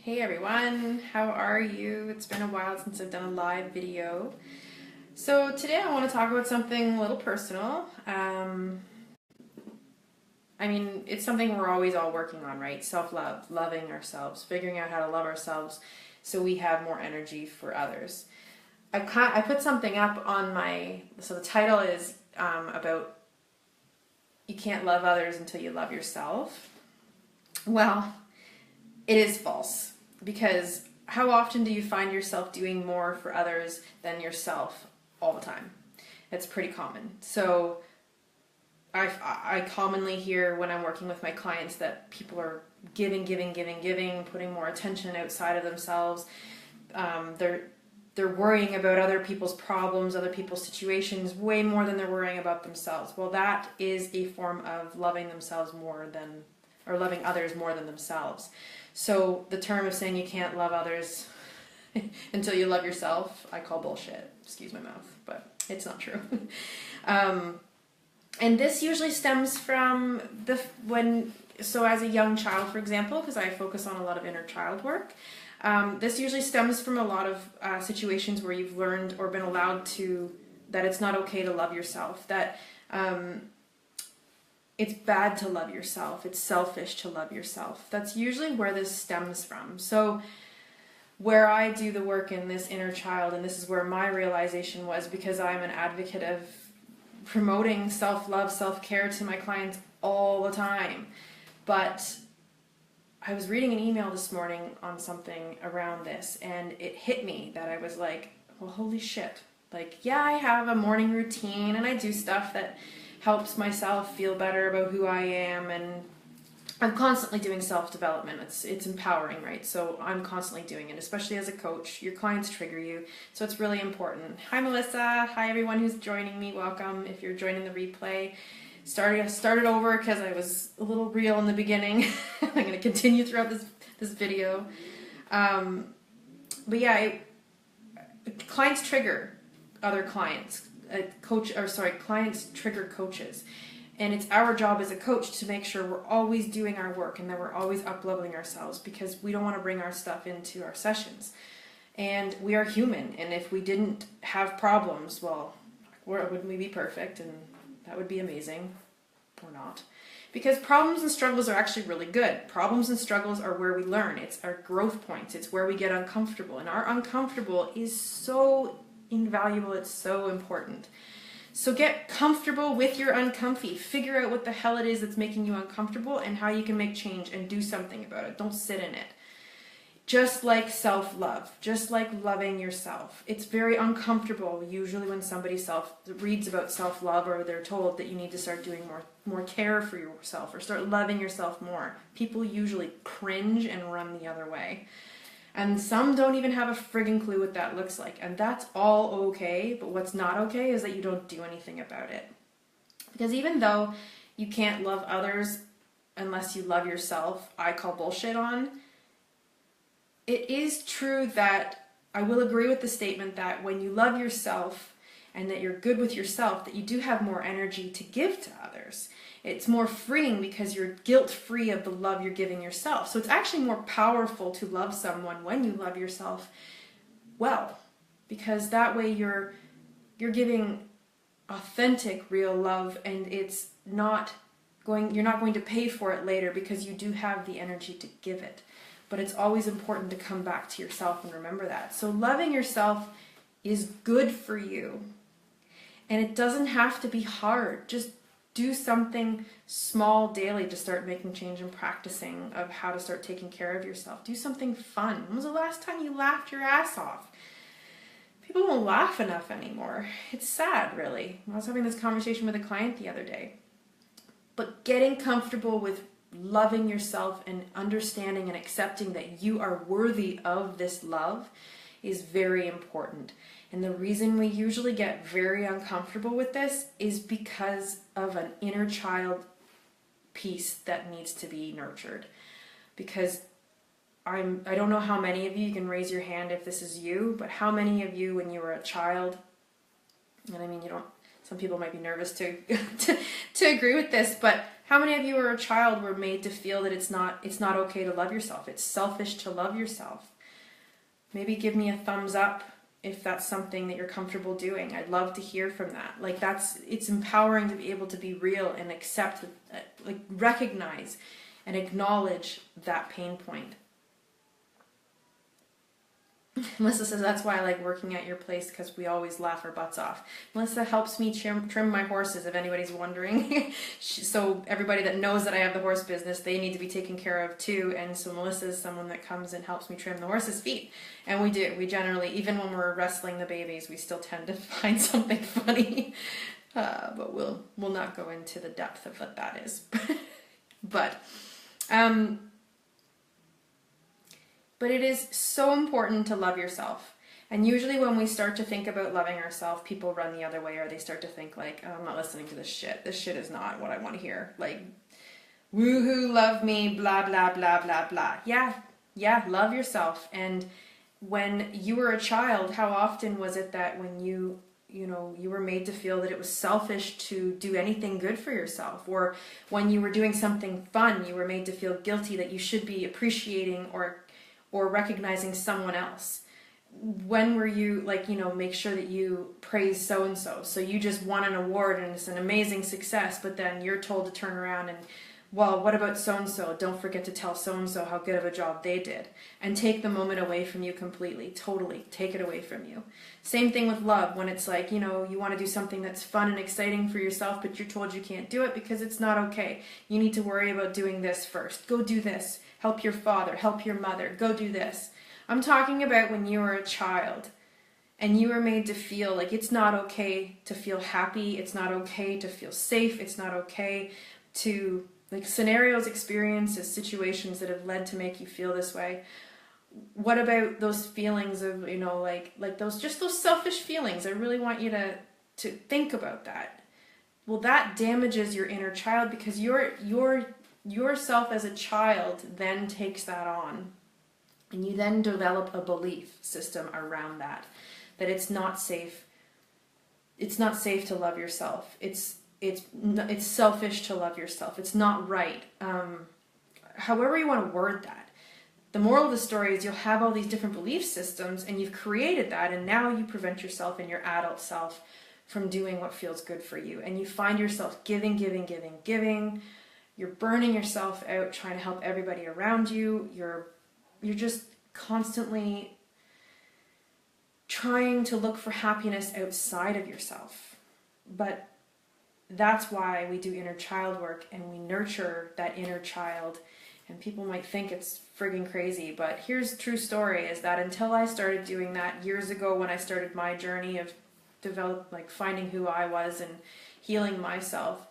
Hey everyone, how are you? It's been a while since I've done a live video. So today I want to talk about something a little personal. It's something we're always all working on, right? Self-love, loving ourselves, figuring out how to love ourselves so we have more energy for others. I put something up on so the title is about you can't love others until you love yourself. Well, it is false. Because how often do you find yourself doing more for others than yourself all the time? It's pretty common. So I commonly hear when I'm working with my clients that people are giving, putting more attention outside of themselves. They're worrying about other people's problems, other people's situations way more than they're worrying about themselves. Well, that is a form of loving themselves or loving others more than themselves. So the term of saying you can't love others until you love yourself, I call bullshit. Excuse my mouth, but it's not true. And this usually stems from so as a young child, for example, because I focus on a lot of inner child work, this usually stems from a lot of situations where you've learned or been allowed that it's not okay to love yourself, that it's bad to love yourself. It's selfish to love yourself. That's usually where this stems from. So where I do the work in this inner child, and this is where my realization was, because I'm an advocate of promoting self-love, self-care to my clients all the time. But I was reading an email this morning on something around this, and it hit me that I was like, well, holy shit. Like, yeah, I have a morning routine, and I do stuff that helps myself feel better about who I am, and I'm constantly doing self-development. It's empowering, right? So I'm constantly doing it, especially as a coach. Your clients trigger you, so it's really important. Hi Melissa, hi everyone who's joining me, welcome. If you're joining the replay, started over because I was a little real in the beginning. I'm going to continue throughout this video. But yeah, clients trigger other clients. Clients trigger coaches, and it's our job as a coach to make sure we're always doing our work and that we're always up-leveling ourselves, because we don't want to bring our stuff into our sessions. And we are human, and if we didn't have problems, well, wouldn't we be perfect? And that would be amazing, or not. Because problems and struggles are actually really good. Problems and struggles are where we learn. It's our growth points. It's where we get uncomfortable, and our uncomfortable is so invaluable. It's so important. So get comfortable with your uncomfy. Figure out what the hell it is that's making you uncomfortable and how you can make change and do something about it. Don't sit in it. Just like self-love, just like loving yourself. It's very uncomfortable usually when somebody reads about self-love, or they're told that you need to start doing more care for yourself or start loving yourself more. People usually cringe and run the other way. And some don't even have a friggin' clue what that looks like. And that's all okay, but what's not okay is that you don't do anything about it. Because even though you can't love others unless you love yourself, I call bullshit on, it is true that I will agree with the statement that when you love yourself and that you're good with yourself, that you do have more energy to give to others. It's more freeing because you're guilt-free of the love you're giving yourself. So it's actually more powerful to love someone when you love yourself well, because that way you're giving authentic, real love, and you're not going to pay for it later because you do have the energy to give it. But it's always important to come back to yourself and remember that. So loving yourself is good for you. And it doesn't have to be hard. Just do something small daily to start making change and practicing of how to start taking care of yourself. Do something fun. When was the last time you laughed your ass off? People don't laugh enough anymore. It's sad, really. I was having this conversation with a client the other day. But getting comfortable with loving yourself and understanding and accepting that you are worthy of this love is very important. And the reason we usually get very uncomfortable with this is because of an inner child piece that needs to be nurtured. Because I don't know how many of you can raise your hand if this is you, but how many of you when you were a child, and I mean, some people might be nervous to agree with this, but How many of you were a child were made to feel that it's not okay to love yourself? It's selfish to love yourself. Maybe give me a thumbs up if that's something that you're comfortable doing. I'd love to hear from that. Like it's empowering to be able to be real and accept, like recognize and acknowledge that pain point. Melissa says, that's why I like working at your place, because we always laugh our butts off. Melissa helps me trim my horses, if anybody's wondering. So everybody that knows that I have the horse business, they need to be taken care of too. And so Melissa is someone that comes and helps me trim the horses' feet. And we do. We generally, even when we're wrestling the babies, we still tend to find something funny. But we'll not go into the depth of what that is. But it is so important to love yourself. And usually when we start to think about loving ourselves, people run the other way, or they start to think like, oh, I'm not listening to this shit. This shit is not what I want to hear. Like, woohoo, love me, blah, blah, blah, blah, blah. Yeah, love yourself. And when you were a child, how often was it that when you were made to feel that it was selfish to do anything good for yourself? Or when you were doing something fun, you were made to feel guilty that you should be appreciating or recognizing someone else? When were you make sure that you praise so-and-so? So you just won an award and it's an amazing success, but then you're told to turn around and, well, what about so-and-so? Don't forget to tell so-and-so how good of a job they did. And take the moment away from you completely, totally take it away from you. Same thing with love, when it's like, you want to do something that's fun and exciting for yourself, but you're told you can't do it because it's not okay. You need to worry about doing this first. Go do this. Help your father, help your mother, go do this. I'm talking about when you were a child and you were made to feel like it's not okay to feel happy, it's not okay to feel safe, it's not okay to, like, scenarios, experiences, situations that have led to make you feel this way. What about those feelings of, like those selfish feelings? I really want you to think about that. Well, that damages your inner child, because yourself as a child then takes that on, and you then develop a belief system around that it's not safe. It's not safe to love yourself. It's selfish to love yourself. It's not right. However you want to word that. The moral of the story is you'll have all these different belief systems, and you've created that, and now you prevent yourself and your adult self from doing what feels good for you, and you find yourself giving. You're burning yourself out trying to help everybody around you. You're just constantly trying to look for happiness outside of yourself. But that's why we do inner child work, and we nurture that inner child. And people might think it's friggin' crazy, but here's the true story, is that until I started doing that years ago, when I started my journey of finding who I was and healing myself,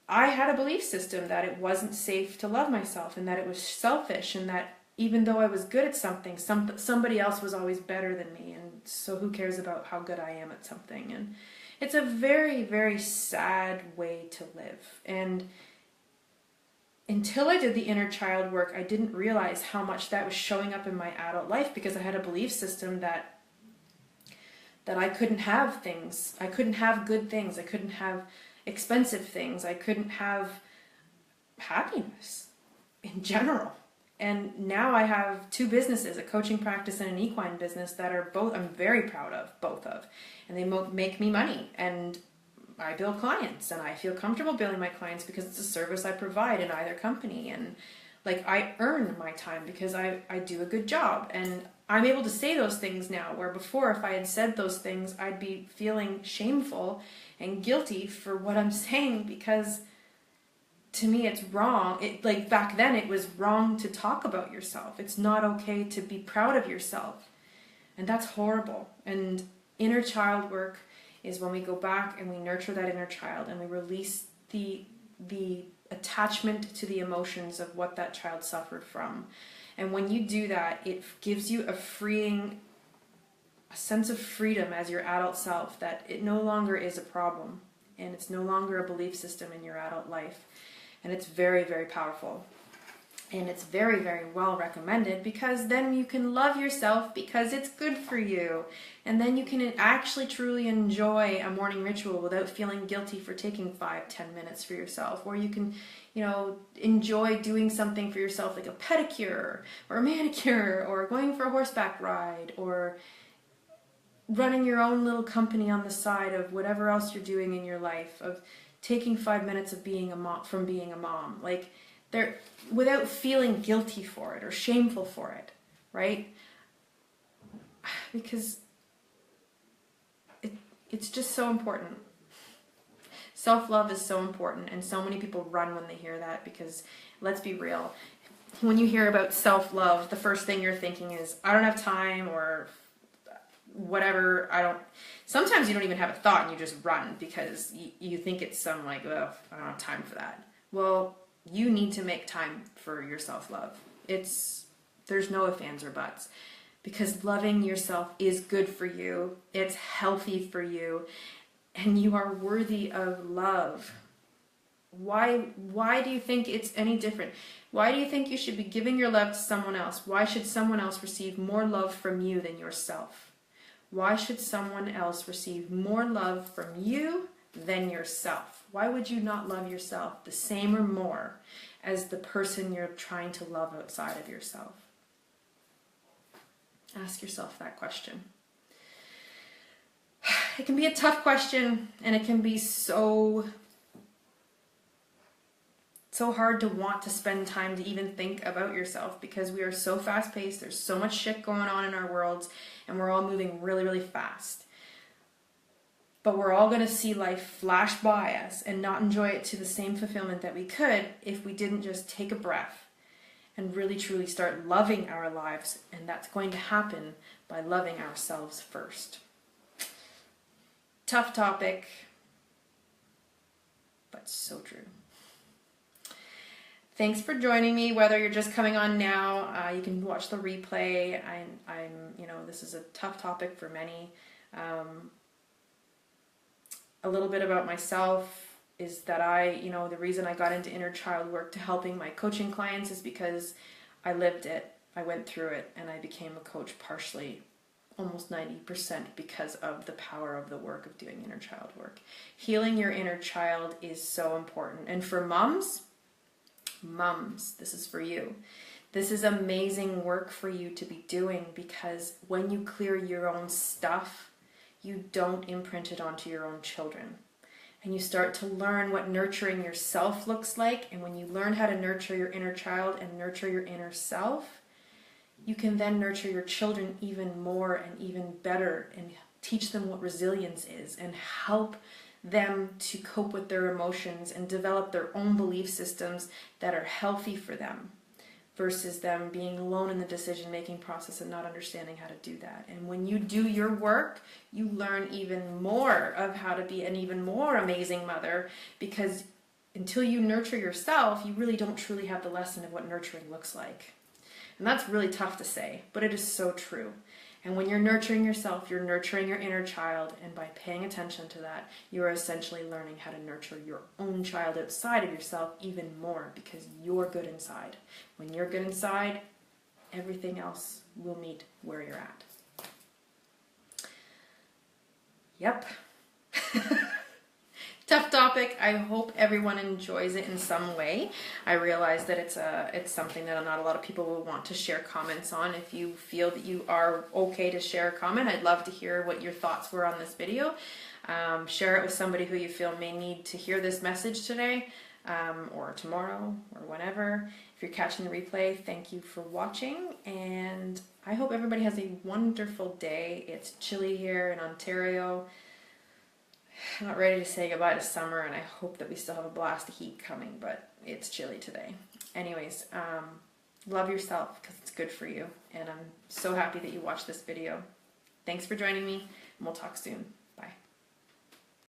I had a belief system that it wasn't safe to love myself, and that it was selfish, and that even though I was good at something, somebody else was always better than me, and so who cares about how good I am at something? And it's a very, very sad way to live. And until I did the inner child work, I didn't realize how much that was showing up in my adult life, because I had a belief system that I couldn't have things. I couldn't have good things. I couldn't have expensive things. I couldn't have happiness in general. And now I have two businesses, a coaching practice and an equine business, that are both, I'm very proud of, both of. And they make me money. And I bill clients, and I feel comfortable billing my clients because it's a service I provide in either company. And I earn my time because I do a good job. And I'm able to say those things now, where before, if I had said those things, I'd be feeling shameful and guilty for what I'm saying, because to me it's wrong. Back then it was wrong to talk about yourself. It's not okay to be proud of yourself. And that's horrible. And inner child work is when we go back and we nurture that inner child, and we release the attachment to the emotions of what that child suffered from. And when you do that, it gives you a sense of freedom as your adult self, that it no longer is a problem, and it's no longer a belief system in your adult life. And it's very, very powerful. And it's very, very well recommended, because then you can love yourself because it's good for you. And then you can actually truly enjoy a morning ritual without feeling guilty for taking 5-10 minutes for yourself. Or you can, enjoy doing something for yourself, like a pedicure or a manicure, or going for a horseback ride, or running your own little company on the side of whatever else you're doing in your life, of taking 5 minutes of being a mom, from being a mom. Like, they're, without feeling guilty for it or shameful for it, right? Because it's just so important. Self-love is so important, and so many people run when they hear that, because let's be real, when you hear about self-love, the first thing you're thinking is, I don't have time, or whatever. Sometimes you don't even have a thought and you just run because you think it's some like, oh, I don't have time for that. Well, you need to make time for your self-love. There's no ifs, ands, or buts, because loving yourself is good for you. It's healthy for you, and you are worthy of love. Why do you think it's any different? Why do you think you should be giving your love to someone else? Why should someone else receive more love from you than yourself? Why should someone else receive more love from you than yourself? Why would you not love yourself the same or more as the person you're trying to love outside of yourself? Ask yourself that question. It can be a tough question, and it can be so hard to want to spend time to even think about yourself, because we are so fast-paced. There's so much shit going on in our worlds, and we're all moving really, really fast. But we're all going to see life flash by us and not enjoy it to the same fulfillment that we could if we didn't just take a breath and really, truly start loving our lives. And that's going to happen by loving ourselves first. Tough topic, but so true. Thanks for joining me. Whether you're just coming on now, you can watch the replay. This is a tough topic for many. A little bit about myself is that the reason I got into inner child work to helping my coaching clients is because I lived it. I went through it, and I became a coach partially, almost 90%, because of the power of the work of doing inner child work. Healing your inner child is so important. And for mums, this is for you. This is amazing work for you to be doing, because when you clear your own stuff, you don't imprint it onto your own children. And you start to learn what nurturing yourself looks like. And when you learn how to nurture your inner child and nurture your inner self, you can then nurture your children even more and even better, and teach them what resilience is, and help them to cope with their emotions and develop their own belief systems that are healthy for them, versus them being alone in the decision-making process and not understanding how to do that. And when you do your work, you learn even more of how to be an even more amazing mother, because until you nurture yourself, you really don't truly have the lesson of what nurturing looks like. And that's really tough to say, but it is so true. And when you're nurturing yourself, you're nurturing your inner child, and by paying attention to that, you're essentially learning how to nurture your own child outside of yourself even more, because you're good inside. When you're good inside, everything else will meet where you're at. Yep. Tough topic. I hope everyone enjoys it in some way. I realize that it's something that not a lot of people will want to share comments on. If you feel that you are okay to share a comment, I'd love to hear what your thoughts were on this video. Share it with somebody who you feel may need to hear this message today, or tomorrow, or whenever. If you're catching the replay, thank you for watching, and I hope everybody has a wonderful day. It's chilly here in Ontario. I'm not ready to say goodbye to summer, and I hope that we still have a blast of heat coming, but it's chilly today. Anyways, love yourself, because it's good for you, and I'm so happy that you watched this video. Thanks for joining me, and we'll talk soon.